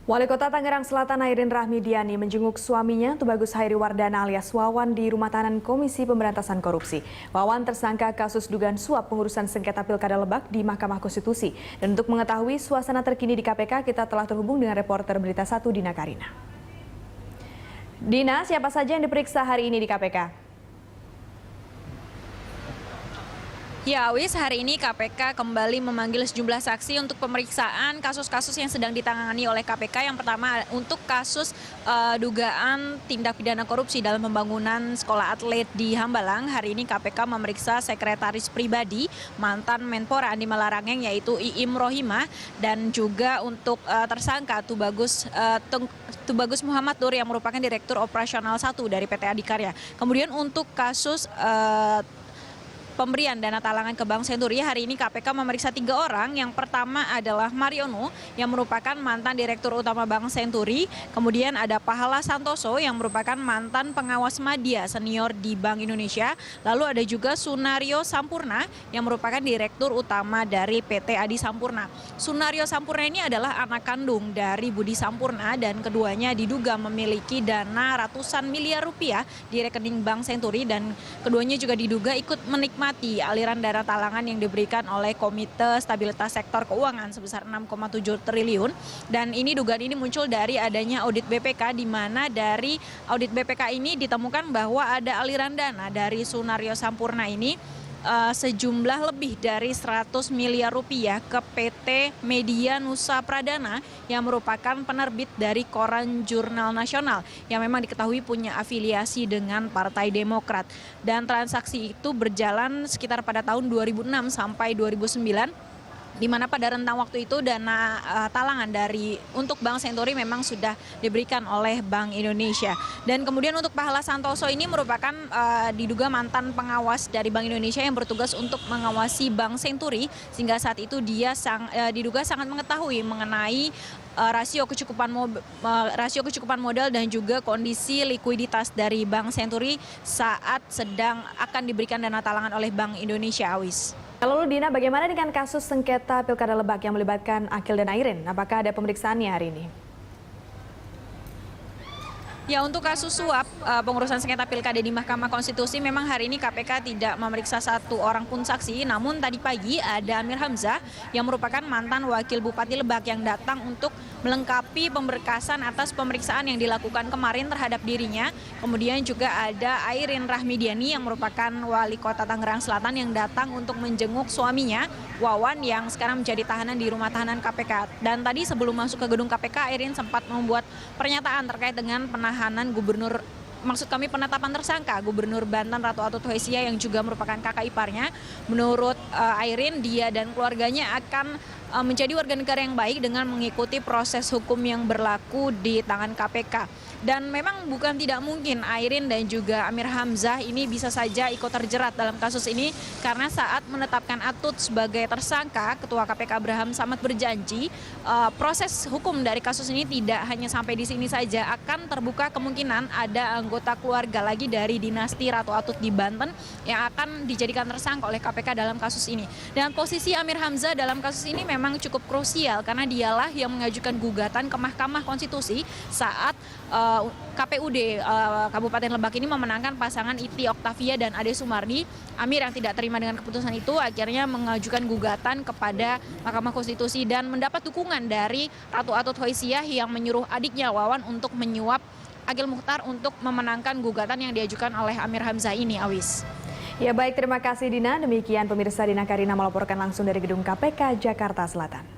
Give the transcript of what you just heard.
Wali Kota Tangerang Selatan Airin Rahmidiani menjenguk suaminya Tubagus Hairiwardana alias Wawan di Rumah Tahanan Komisi Pemberantasan Korupsi. Wawan tersangka kasus dugaan suap pengurusan sengketa Pilkada Lebak di Mahkamah Konstitusi. Dan untuk mengetahui suasana terkini di KPK, kita telah terhubung dengan reporter Berita 1 Dina Karina. Dina, siapa saja yang diperiksa hari ini di KPK? Ya, Awis, hari ini KPK kembali memanggil sejumlah saksi untuk pemeriksaan kasus-kasus yang sedang ditangani oleh KPK. Yang pertama untuk kasus dugaan tindak pidana korupsi dalam pembangunan sekolah atlet di Hambalang. Hari ini KPK memeriksa sekretaris pribadi mantan Menpora Andi Malarangeng yaitu Iim Rohimah, dan juga untuk tersangka Tubagus Muhammad Nur yang merupakan Direktur Operasional 1 dari PT Adikarya. Kemudian untuk kasus pemberian dana talangan ke Bank Senturi, hari ini KPK memeriksa 3 orang. Yang pertama adalah Mariono yang merupakan mantan Direktur Utama Bank Senturi. Kemudian ada Pahala Santoso yang merupakan mantan pengawas media senior di Bank Indonesia. Lalu ada juga Sunario Sampurna yang merupakan Direktur Utama dari PT Adi Sampurna. Sunario Sampurna ini adalah anak kandung dari Budi Sampurna dan keduanya diduga memiliki dana ratusan miliar rupiah di rekening Bank Senturi, dan keduanya juga diduga ikut menikmati aliran dana talangan yang diberikan oleh Komite Stabilitas Sektor Keuangan sebesar 6,7 triliun. Dan dugaan ini muncul dari adanya audit BPK, di mana dari audit BPK ini ditemukan bahwa ada aliran dana dari Sunario Sampurna ini sejumlah lebih dari 100 miliar rupiah ke PT Media Nusa Pradana yang merupakan penerbit dari koran Jurnal Nasional yang memang diketahui punya afiliasi dengan Partai Demokrat. Dan transaksi itu berjalan sekitar pada tahun 2006 sampai 2009. Di mana pada rentang waktu itu dana talangan untuk Bank Senturi memang sudah diberikan oleh Bank Indonesia. Dan kemudian untuk Pahala Santoso ini merupakan diduga mantan pengawas dari Bank Indonesia yang bertugas untuk mengawasi Bank Senturi, sehingga saat itu dia diduga sangat mengetahui mengenai rasio kecukupan modal dan juga kondisi likuiditas dari Bank Senturi saat sedang akan diberikan dana talangan oleh Bank Indonesia, Awis. Lalu Dina, bagaimana dengan kasus sengketa Pilkada Lebak yang melibatkan Akil dan Airin? Apakah ada pemeriksaannya hari ini? Ya, untuk kasus suap pengurusan sengketa Pilkada di Mahkamah Konstitusi, memang hari ini KPK tidak memeriksa 1 orang pun saksi. Namun tadi pagi ada Amir Hamzah yang merupakan mantan Wakil Bupati Lebak yang datang untuk melengkapi pemberkasan atas pemeriksaan yang dilakukan kemarin terhadap dirinya. Kemudian juga ada Airin Rahmidiani yang merupakan Wali Kota Tangerang Selatan yang datang untuk menjenguk suaminya, Wawan, yang sekarang menjadi tahanan di Rumah Tahanan KPK. Dan tadi sebelum masuk ke gedung KPK, Airin sempat membuat pernyataan terkait dengan penetapan tersangka Gubernur Banten Ratu Atut Hoesia yang juga merupakan kakak iparnya. Menurut Airin, dia dan keluarganya akan menjadi warga negara yang baik dengan mengikuti proses hukum yang berlaku di tangan KPK. Dan memang bukan tidak mungkin Airin dan juga Amir Hamzah ini bisa saja ikut terjerat dalam kasus ini, karena saat menetapkan Atut sebagai tersangka, Ketua KPK Abraham Samad berjanji proses hukum dari kasus ini tidak hanya sampai di sini saja, akan terbuka kemungkinan ada anggota keluarga lagi dari dinasti Ratu Atut di Banten yang akan dijadikan tersangka oleh KPK dalam kasus ini. Dan posisi Amir Hamzah dalam kasus ini memang cukup krusial, karena dialah yang mengajukan gugatan ke Mahkamah Konstitusi saat KPUD Kabupaten Lebak ini memenangkan pasangan Iti Oktavia dan Ade Sumardi. Amir yang tidak terima dengan keputusan itu akhirnya mengajukan gugatan kepada Mahkamah Konstitusi dan mendapat dukungan dari Ratu Atut Hoesia yang menyuruh adiknya Wawan untuk menyuap Akil Mukhtar untuk memenangkan gugatan yang diajukan oleh Amir Hamzah ini, Awis. Ya baik, terima kasih Dina. Demikian pemirsa, Dina Karina melaporkan langsung dari gedung KPK Jakarta Selatan.